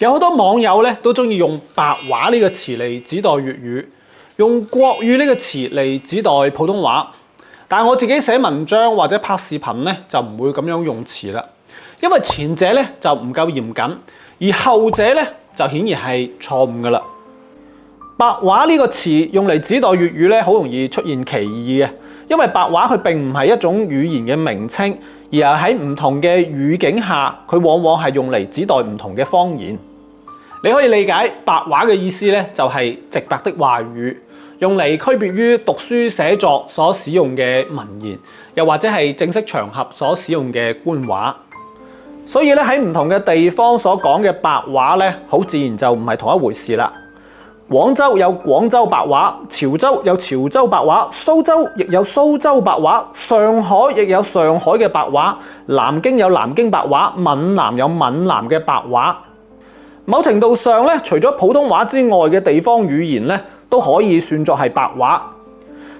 有好多網友咧都中意用白話呢個詞嚟指代粵語，用國語呢個詞嚟指代普通話。但係我自己寫文章或者拍視頻咧就唔會咁樣用詞啦，因為前者咧就唔夠嚴謹，而後者咧就顯然係錯誤噶啦。白話呢個詞用嚟指代粵語咧，好容易出現歧義嘅，因為白話佢並唔係一種語言嘅名稱，而係喺唔同嘅語境下，佢往往係用嚟指代唔同嘅方言。你可以理解白話嘅意思咧，就係直白的話語，用嚟區別於讀書寫作所使用嘅文言，又或者係正式場合所使用嘅官話。所以咧喺唔同嘅地方所講嘅白話咧，好自然就唔係同一回事啦。廣州有廣州白話，潮州有潮州白話，蘇州亦有蘇州白話，上海亦有上海嘅白話，南京有南京白話，閩南有閩南嘅白話。某程度上咧，除咗普通話之外嘅地方語言咧，都可以算作係白話。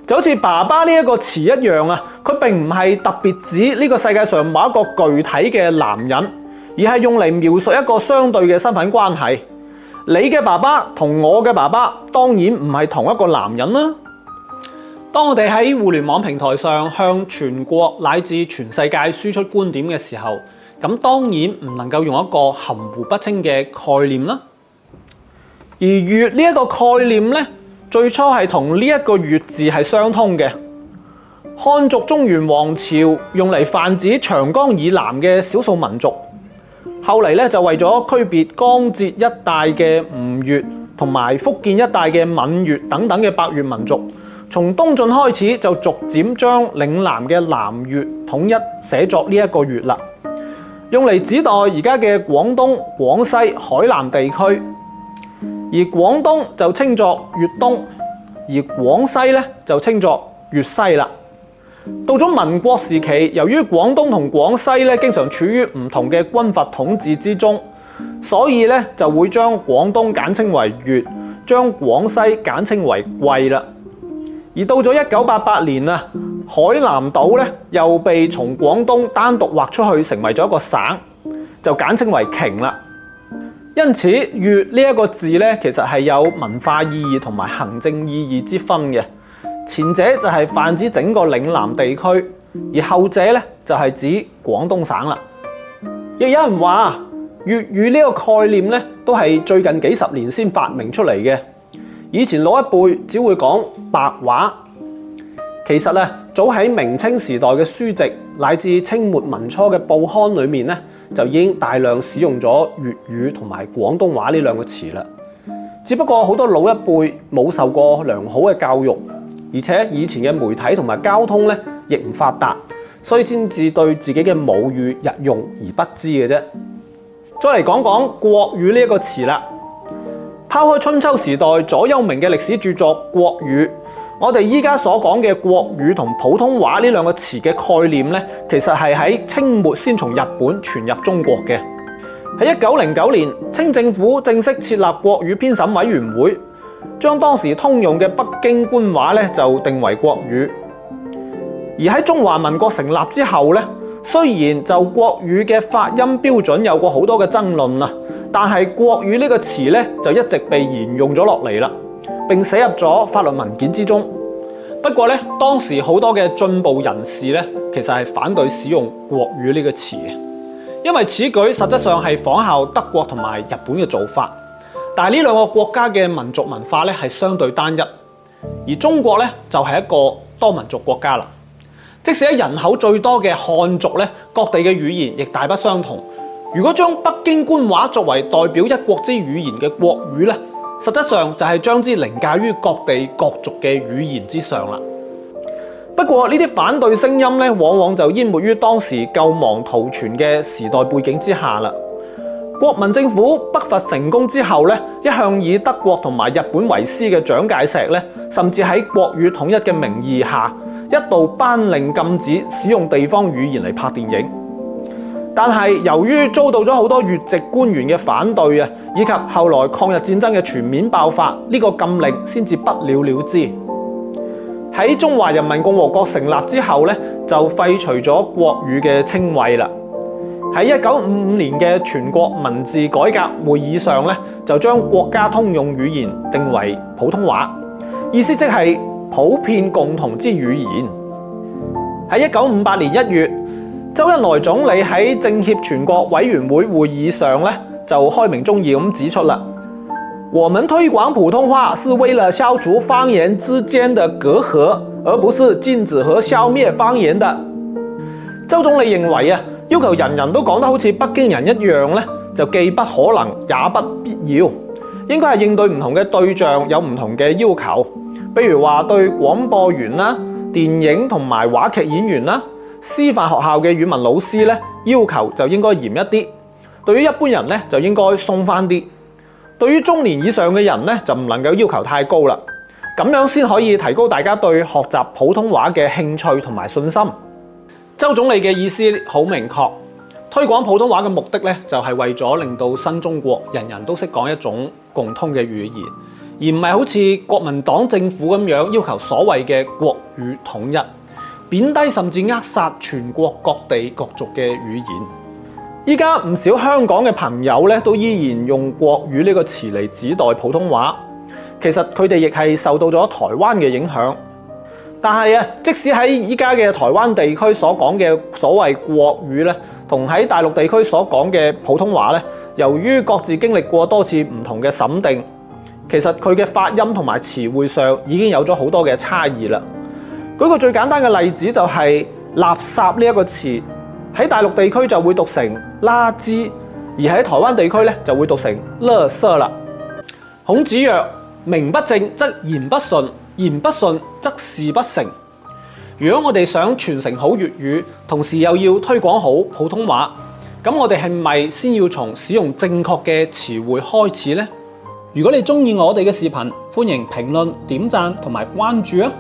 就好似爸爸呢一個詞一樣啊，佢並唔係特別指呢個世界上某一個具體嘅男人，而係用嚟描述一個相對嘅身份關係。你嘅爸爸同我嘅爸爸當然唔係同一個男人啦。當我哋喺互聯網平台上向全國乃至全世界輸出觀點嘅時候，咁當然唔能夠用一個含糊不清嘅概念啦。而粵呢一個概念咧，最初係同呢一個粵字係相通嘅。漢族中原王朝用嚟泛指長江以南嘅少數民族，後嚟咧就為咗區別江浙一帶嘅吳越同埋福建一帶嘅閩越等等嘅百越民族，從東晉開始就逐漸將嶺南嘅南越統一寫作呢一個粵啦，用嚟指代而家嘅廣東、廣西、海南地區。而廣東就稱作粵東，而廣西咧就稱作粵西啦。到咗民國時期，由於廣東同廣西咧經常處於唔同嘅軍閥統治之中，所以咧就會將廣東簡稱為粵，將廣西簡稱為貴啦。而到咗1988年啊，海南島咧又被從廣東單獨劃出去，成為咗一個省，就簡稱為瓊啦。因此，粵呢一個字咧，其實係有文化意義同埋行政意義之分嘅。前者就係泛指整個嶺南地區，而後者咧就係指廣東省啦。亦有人話，粵語呢個概念咧，都係最近幾十年先發明出嚟嘅。以前老一輩只會講白話。其實咧，早喺明清時代嘅書籍乃至清末民初嘅報刊裏面咧，就已經大量使用咗粵語同埋廣東話呢兩個詞啦。只不過好多老一輩冇受過良好嘅教育，而且以前嘅媒體同埋交通咧亦唔發達，所以先至對自己嘅母語日用而不知嘅啫。再嚟講講國語呢一個詞啦。拋開春秋時代左丘明嘅歷史著作《國語》，我哋依家所講嘅國語同普通話呢兩個詞嘅概念咧，其實係喺清末先從日本傳入中國嘅。喺1909年，清政府正式設立國語編審委員會，將當時通用嘅北京官話咧就定為國語。而喺中華民國成立之後咧，雖然就國語嘅發音標準有過好多嘅爭論啊，但係國語呢個詞咧就一直被沿用咗落嚟啦，並寫入咗法律文件之中。不過咧，當時好多嘅進步人士咧，其實係反對使用國語呢個詞嘅，因為此舉實質上係仿效德國同埋日本嘅做法。但係呢兩個國家嘅民族文化咧係相對單一，而中國咧就係一個多民族國家啦。即使喺人口最多嘅漢族咧，各地嘅語言亦大不相同。如果將北京官話作為代表一國之語言嘅國語咧，實質上就係將之凌駕於各地各族嘅語言之上啦。不過呢啲反對聲音咧，往往就淹沒於當時救亡圖存嘅時代背景之下啦。國民政府北伐成功之後咧，一向以德國同埋日本為師嘅蔣介石咧，甚至喺國語統一嘅名義下，一度頒令禁止使用地方語言嚟拍電影。但係由於遭到咗好多越籍官員嘅反對啊，以及後來抗日戰爭嘅全面爆發，呢個禁令先至不了了之。喺中華人民共和國成立之後咧，就廢除咗國語嘅稱謂啦。喺1955年嘅全國文字改革會議上咧，就將國家通用語言定為普通話，意思即係普遍共同之語言。喺1958年1月，周恩來總理喺政協全國委員會會議上咧，就開明中義咁指出啦：我們推廣普通話是為了消除方言之間的隔閡，而不是禁止和消滅方言的。周總理認為啊，要求人人都講得好似北京人一樣咧，就既不可能也不必要。應該係應對唔同嘅對象有唔同嘅要求，比如話對廣播員啦、電影同埋話劇演員啦、師範學校嘅語文老師咧，要求就應該嚴一啲；對於一般人咧，就應該鬆返啲；對於中年以上嘅人咧，就唔能夠要求太高啦。咁樣先可以提高大家對學習普通話嘅興趣同埋信心。周總理嘅意思好明確，推廣普通話嘅目的咧，就係為咗令到新中國人人都識講一種共通嘅語言，而唔係好似國民黨政府咁樣要求所謂嘅國語統一，貶低甚至扼殺全國各地各族嘅語言。依家唔少香港嘅朋友咧，都依然用國語呢個詞嚟指代普通話，其實佢哋亦係受到咗台灣嘅影響。但係啊，即使喺依家嘅台灣地區所講嘅所謂國語咧，同喺大陸地區所講嘅普通話咧，由於各自經歷過多次唔同嘅審定，其實佢嘅發音同埋詞彙上已經有咗好多嘅差異啦。舉個最簡單嘅例子就係垃圾呢一個詞，喺大陸地區就會讀成垃圾，而喺台灣地區咧就會讀成垃圾啦。孔子曰：名不正則言不順，言不順則事不成。如果我哋想傳承好粵語，同時又要推廣好普通話，咁我哋係咪先要從使用正確嘅詞彙開始呢？如果你中意我哋嘅視頻，歡迎評論、點讚同埋關注啊！